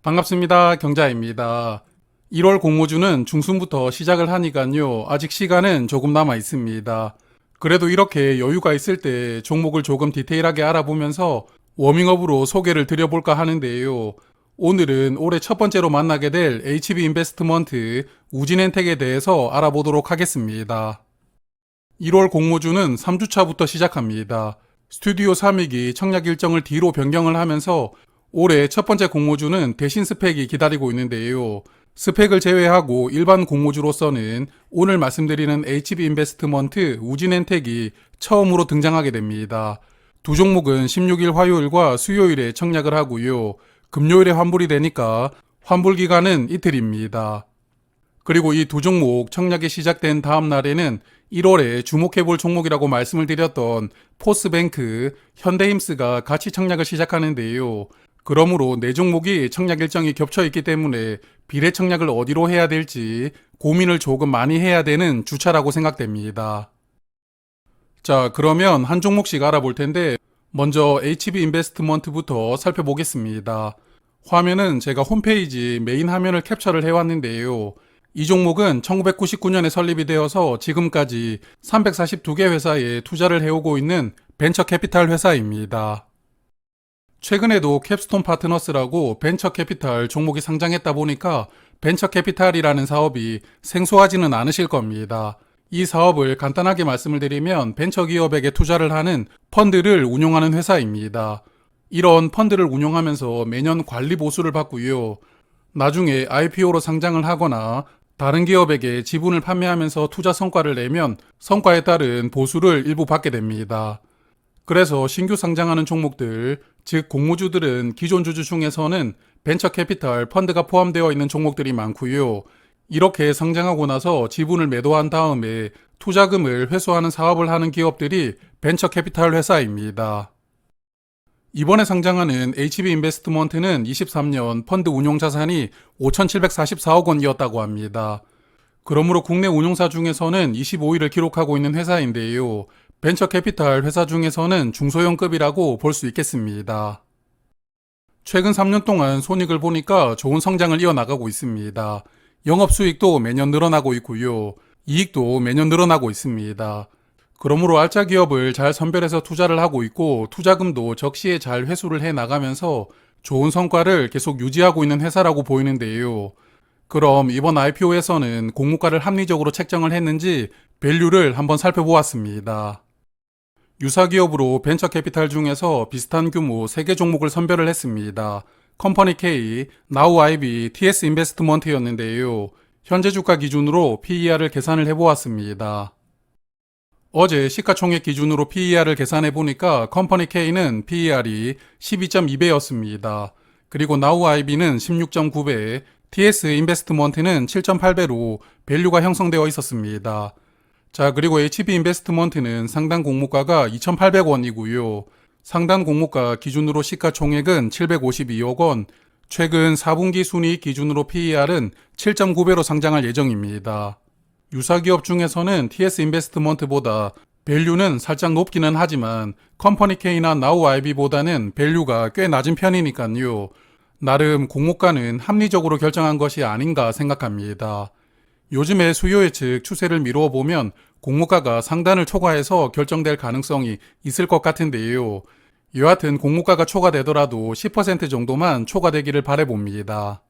반갑습니다. 경자입니다. 1월 공모주는 중순부터 시작을 하니까요. 아직 시간은 조금 남아 있습니다. 그래도 이렇게 여유가 있을 때 종목을 조금 디테일하게 알아보면서 워밍업으로 소개를 드려볼까 하는데요. 오늘은 올해 첫 번째로 만나게 될 HB 인베스트먼트 우진엔텍에 대해서 알아보도록 하겠습니다. 1월 공모주는 3주차부터 시작합니다. 스튜디오 3위기 청약 일정을 뒤로 변경을 하면서 올해 첫 번째 공모주는 대신 스펙이 기다리고 있는데요. 스펙을 제외하고 일반 공모주로서는 오늘 말씀드리는 HB 인베스트먼트 우진엔텍이 처음으로 등장하게 됩니다. 두 종목은 16일 화요일과 수요일에 청약을 하고요. 금요일에 환불이 되니까 환불 기간은 이틀입니다. 그리고 이 두 종목 청약이 시작된 다음 날에는 1월에 주목해볼 종목이라고 말씀을 드렸던 포스뱅크, 현대힘스가 같이 청약을 시작하는데요. 그러므로 네 종목이 청약 일정이 겹쳐 있기 때문에 비례 청약을 어디로 해야 될지 고민을 조금 많이 해야 되는 주차라고 생각됩니다. 자, 그러면 한 종목씩 알아볼 텐데 먼저 HB 인베스트먼트부터 살펴보겠습니다. 화면은 제가 홈페이지 메인 화면을 캡처를 해왔는데요. 이 종목은 1999년에 설립이 되어서 지금까지 342개 회사에 투자를 해오고 있는 벤처 캐피탈 회사입니다. 최근에도 캡스톤 파트너스라고 벤처 캐피탈 종목이 상장했다 보니까 벤처 캐피탈이라는 사업이 생소하지는 않으실 겁니다. 이 사업을 간단하게 말씀을 드리면 벤처 기업에게 투자를 하는 펀드를 운용하는 회사입니다. 이런 펀드를 운용하면서 매년 관리 보수를 받고요. 나중에 IPO로 상장을 하거나 다른 기업에게 지분을 판매하면서 투자 성과를 내면 성과에 따른 보수를 일부 받게 됩니다. 그래서 신규 상장하는 종목들, 즉 공모주들은 기존 주주 중에서는 벤처 캐피탈 펀드가 포함되어 있는 종목들이 많고요. 이렇게 상장하고 나서 지분을 매도한 다음에 투자금을 회수하는 사업을 하는 기업들이 벤처 캐피탈 회사입니다. 이번에 상장하는 HB 인베스트먼트는 23년 펀드 운용 자산이 5,744억 원이었다고 합니다. 그러므로 국내 운용사 중에서는 25위를 기록하고 있는 회사인데요. 벤처 캐피탈 회사 중에서는 중소형급이라고 볼 수 있겠습니다. 최근 3년 동안 손익을 보니까 좋은 성장을 이어나가고 있습니다. 영업수익도 매년 늘어나고 있고요. 이익도 매년 늘어나고 있습니다. 그러므로 알짜 기업을 잘 선별해서 투자를 하고 있고 투자금도 적시에 잘 회수를 해 나가면서 좋은 성과를 계속 유지하고 있는 회사라고 보이는데요. 그럼 이번 IPO에서는 공모가를 합리적으로 책정을 했는지 밸류를 한번 살펴보았습니다. 유사 기업으로 벤처 캐피탈 중에서 비슷한 규모 3개 종목을 선별을 했습니다. 컴퍼니 K, 나우 IB, TS 인베스트먼트였는데요. 현재 주가 기준으로 PER을 계산을 해보았습니다. 어제 시가총액 기준으로 PER을 계산해 보니까 컴퍼니 K는 PER이 12.2배였습니다. 그리고 나우 IB는 16.9배, TS 인베스트먼트는 7.8배로 밸류가 형성되어 있었습니다. 자, 그리고 HB 인베스트먼트는 상단 공모가가 2,800원이고요. 상단 공모가 기준으로 시가총액은 752억 원, 최근 4분기 순이익 기준으로 PER은 7.9배로 상장할 예정입니다. 유사 기업 중에서는 TS 인베스트먼트보다 밸류는 살짝 높기는 하지만 컴퍼니 K나 나우 IB보다는 밸류가 꽤 낮은 편이니까요. 나름 공모가는 합리적으로 결정한 것이 아닌가 생각합니다. 요즘의 수요 예측 추세를 미루어 보면 공모가가 상단을 초과해서 결정될 가능성이 있을 것 같은데요. 여하튼 공모가가 초과되더라도 10% 정도만 초과되기를 바라봅니다.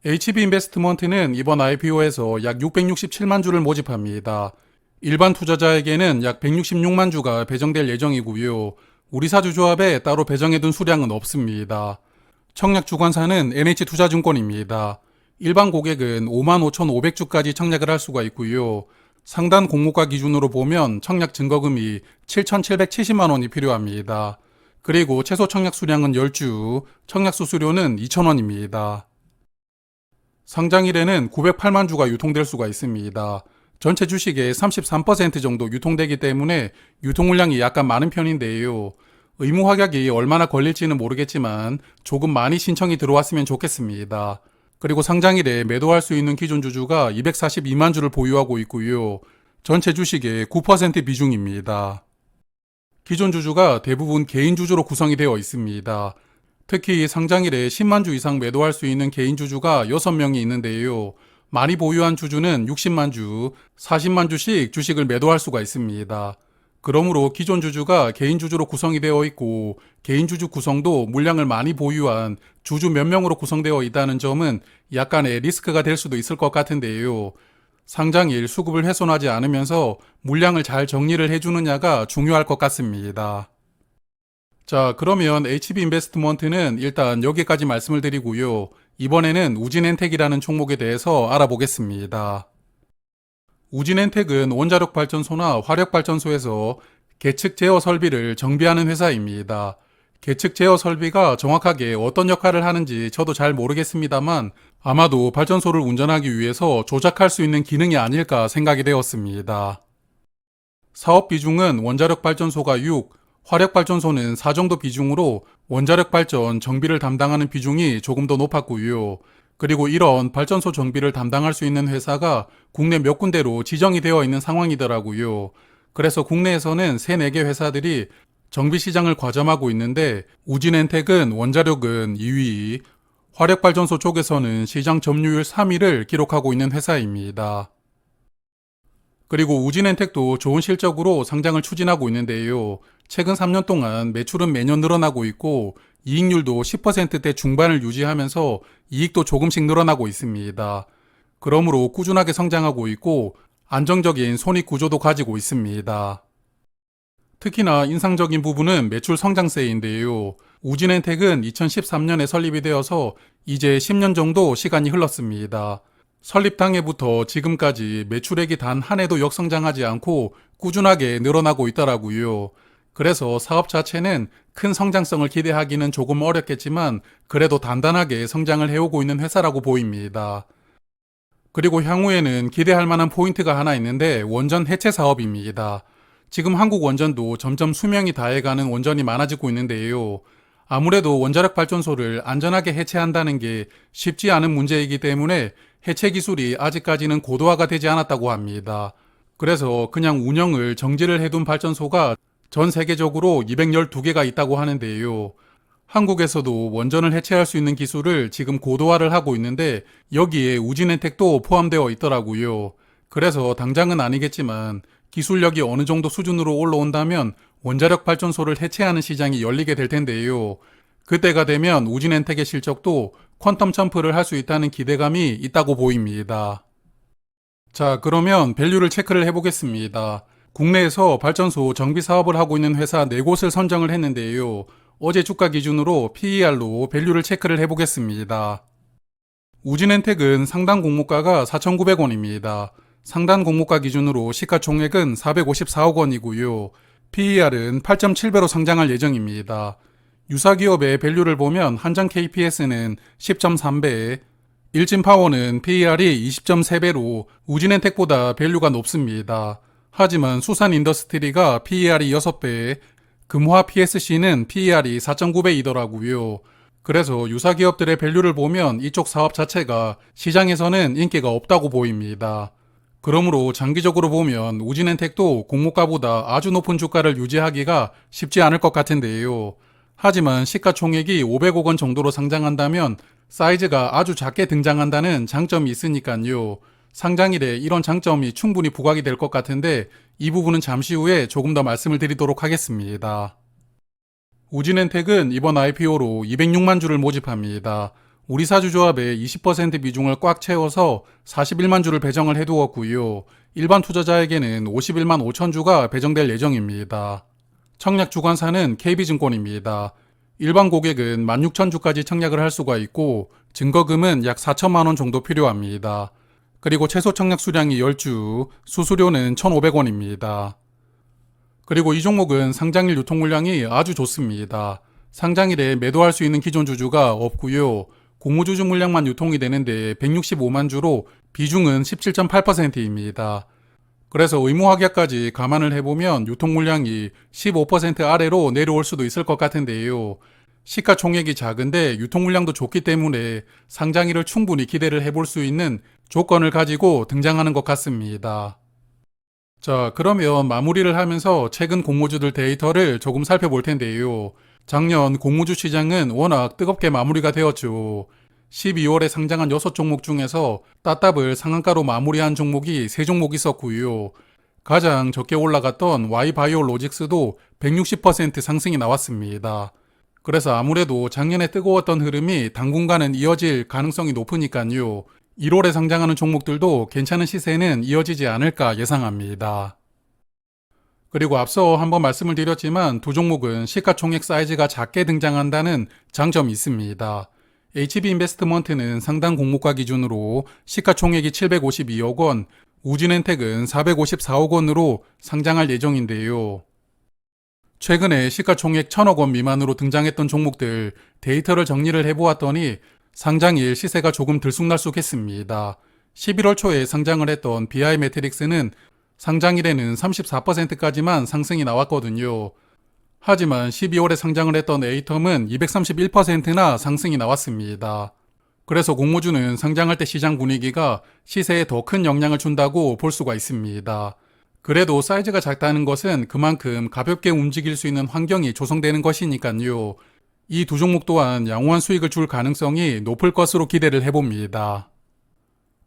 HB 인베스트먼트는 이번 IPO에서 약 667만 주를 모집합니다. 일반 투자자에게는 약 166만 주가 배정될 예정이고요. 우리사주조합에 따로 배정해둔 수량은 없습니다. 청약 주관사는 NH투자증권입니다. 일반 고객은 55,500주까지 청약을 할 수가 있고요. 상단 공모가 기준으로 보면 청약 증거금이 7,770만 원이 필요합니다. 그리고 최소 청약 수량은 10주, 청약 수수료는 2,000원입니다. 상장일에는 908만 주가 유통될 수가 있습니다. 전체 주식의 33% 정도 유통되기 때문에 유통 물량이 약간 많은 편인데요. 의무 확약이 얼마나 걸릴지는 모르겠지만 조금 많이 신청이 들어왔으면 좋겠습니다. 그리고 상장일에 매도할 수 있는 기존 주주가 242만 주를 보유하고 있고요. 전체 주식의 9% 비중입니다. 기존 주주가 대부분 개인 주주로 구성이 되어 있습니다. 특히 상장일에 10만 주 이상 매도할 수 있는 개인 주주가 6명이 있는데요. 많이 보유한 주주는 60만 주, 40만 주씩 주식을 매도할 수가 있습니다. 그러므로 기존 주주가 개인 주주로 구성이 되어 있고 개인 주주 구성도 물량을 많이 보유한 주주 몇 명으로 구성되어 있다는 점은 약간의 리스크가 될 수도 있을 것 같은데요. 상장일 수급을 훼손하지 않으면서 물량을 잘 정리를 해주느냐가 중요할 것 같습니다. 자, 그러면 HB 인베스트먼트는 일단 여기까지 말씀을 드리고요. 이번에는 우진엔텍이라는 종목에 대해서 알아보겠습니다. 우진엔텍은 원자력 발전소나 화력 발전소에서 계측 제어 설비를 정비하는 회사입니다. 계측 제어 설비가 정확하게 어떤 역할을 하는지 저도 잘 모르겠습니다만 아마도 발전소를 운전하기 위해서 조작할 수 있는 기능이 아닐까 생각이 되었습니다. 사업 비중은 원자력 발전소가 6, 화력 발전소는 4 정도 비중으로 원자력 발전 정비를 담당하는 비중이 조금 더 높았고요. 그리고 이런 발전소 정비를 담당할 수 있는 회사가 국내 몇 군데로 지정이 되어 있는 상황이더라고요. 그래서 국내에서는 3, 4개 회사들이 정비 시장을 과점하고 있는데 우진엔텍은 원자력은 2위, 화력발전소 쪽에서는 시장 점유율 3위를 기록하고 있는 회사입니다. 그리고 우진엔텍도 좋은 실적으로 상장을 추진하고 있는데요. 최근 3년 동안 매출은 매년 늘어나고 있고 이익률도 10%대 중반을 유지하면서 이익도 조금씩 늘어나고 있습니다. 그러므로 꾸준하게 성장하고 있고 안정적인 손익 구조도 가지고 있습니다. 특히나 인상적인 부분은 매출 성장세인데요. 우진엔텍은 2013년에 설립이 되어서 이제 10년 정도 시간이 흘렀습니다. 설립 당해부터 지금까지 매출액이 단 한 해도 역성장하지 않고 꾸준하게 늘어나고 있더라고요. 그래서 사업 자체는 큰 성장성을 기대하기는 조금 어렵겠지만 그래도 단단하게 성장을 해오고 있는 회사라고 보입니다. 그리고 향후에는 기대할 만한 포인트가 하나 있는데 원전 해체 사업입니다. 지금 한국 원전도 점점 수명이 다해가는 원전이 많아지고 있는데요. 아무래도 원자력 발전소를 안전하게 해체한다는 게 쉽지 않은 문제이기 때문에 해체 기술이 아직까지는 고도화가 되지 않았다고 합니다. 그래서 그냥 운영을 정지를 해둔 발전소가 전 세계적으로 212개가 있다고 하는데요. 한국에서도 원전을 해체할 수 있는 기술을 지금 고도화를 하고 있는데 여기에 우진엔텍도 포함되어 있더라고요. 그래서 당장은 아니겠지만 기술력이 어느 정도 수준으로 올라온다면 원자력 발전소를 해체하는 시장이 열리게 될 텐데요. 그때가 되면 우진엔텍의 실적도 퀀텀 점프를 할 수 있다는 기대감이 있다고 보입니다. 자, 그러면 밸류를 체크를 해보겠습니다. 국내에서 발전소 정비 사업을 하고 있는 회사 4곳을 선정을 했는데요. 어제 주가 기준으로 PER로 밸류를 체크를 해보겠습니다. 우진엔텍은 상단 공모가가 4,900원입니다. 상단 공모가 기준으로 시가총액은 454억 원이고요. PER은 8.7배로 상장할 예정입니다. 유사기업의 밸류를 보면 한장 KPS는 10.3배, 일진파워는 PER이 20.3배로 우진엔텍보다 밸류가 높습니다. 하지만 수산인더스트리가 PER이 6배, 금화 PSC는 PER이 4.9배이더라고요. 그래서 유사기업들의 밸류를 보면 이쪽 사업 자체가 시장에서는 인기가 없다고 보입니다. 그러므로 장기적으로 보면 우진엔텍도 공모가보다 아주 높은 주가를 유지하기가 쉽지 않을 것 같은데요. 하지만 시가총액이 500억 원 정도로 상장한다면 사이즈가 아주 작게 등장한다는 장점이 있으니까요. 상장일에 이런 장점이 충분히 부각이 될 것 같은데 이 부분은 잠시 후에 조금 더 말씀을 드리도록 하겠습니다. 우진엔텍은 이번 IPO로 206만 주를 모집합니다. 우리사주조합의 20% 비중을 꽉 채워서 41만 주를 배정을 해두었고요. 일반 투자자에게는 51만 5천 주가 배정될 예정입니다. 청약 주관사는 KB증권입니다. 일반 고객은 16,000주까지 청약을 할 수가 있고 증거금은 약 4천만 원 정도 필요합니다. 그리고 최소 청약 수량이 10주, 수수료는 1,500원입니다. 그리고 이 종목은 상장일 유통 물량이 아주 좋습니다. 상장일에 매도할 수 있는 기존 주주가 없고요. 공모주주 물량만 유통이 되는데 165만 주로 비중은 17.8%입니다. 그래서 의무합약까지 감안을 해보면 유통 물량이 15% 아래로 내려올 수도 있을 것 같은데요. 시가총액이 작은데 유통 물량도 좋기 때문에 상장일을 충분히 기대를 해볼 수 있는 조건을 가지고 등장하는 것 같습니다. 자, 그러면 마무리를 하면서 최근 공모주들 데이터를 조금 살펴볼 텐데요. 작년 공모주 시장은 워낙 뜨겁게 마무리가 되었죠. 12월에 상장한 6종목 중에서 따따블 상한가로 마무리한 종목이 3종목 있었고요. 가장 적게 올라갔던 Y바이오로직스도 160% 상승이 나왔습니다. 그래서 아무래도 작년에 뜨거웠던 흐름이 당분간은 이어질 가능성이 높으니까요. 1월에 상장하는 종목들도 괜찮은 시세는 이어지지 않을까 예상합니다. 그리고 앞서 한번 말씀을 드렸지만 두 종목은 시가총액 사이즈가 작게 등장한다는 장점이 있습니다. HB인베스트먼트는 상당 공모가 기준으로 시가총액이 752억 원, 우진엔텍은 454억 원으로 상장할 예정인데요. 최근에 시가총액 1000억 원 미만으로 등장했던 종목들 데이터를 정리를 해보았더니 상장일 시세가 조금 들쑥날쑥했습니다. 11월 초에 상장을 했던 BI매트릭스는 상장일에는 34%까지만 상승이 나왔거든요. 하지만 12월에 상장을 했던 에이텀은 231%나 상승이 나왔습니다. 그래서 공모주는 상장할 때 시장 분위기가 시세에 더 큰 영향을 준다고 볼 수가 있습니다. 그래도 사이즈가 작다는 것은 그만큼 가볍게 움직일 수 있는 환경이 조성되는 것이니까요. 이 두 종목 또한 양호한 수익을 줄 가능성이 높을 것으로 기대를 해봅니다.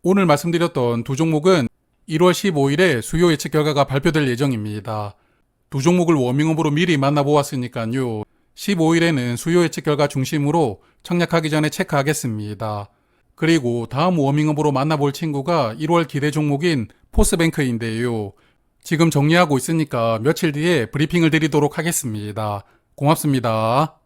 오늘 말씀드렸던 두 종목은 1월 15일에 수요 예측 결과가 발표될 예정입니다. 두 종목을 워밍업으로 미리 만나보았으니까요. 15일에는 수요 예측 결과 중심으로 청약하기 전에 체크하겠습니다. 그리고 다음 워밍업으로 만나볼 친구가 1월 기대 종목인 포스뱅크인데요. 지금 정리하고 있으니까 며칠 뒤에 브리핑을 드리도록 하겠습니다. 고맙습니다.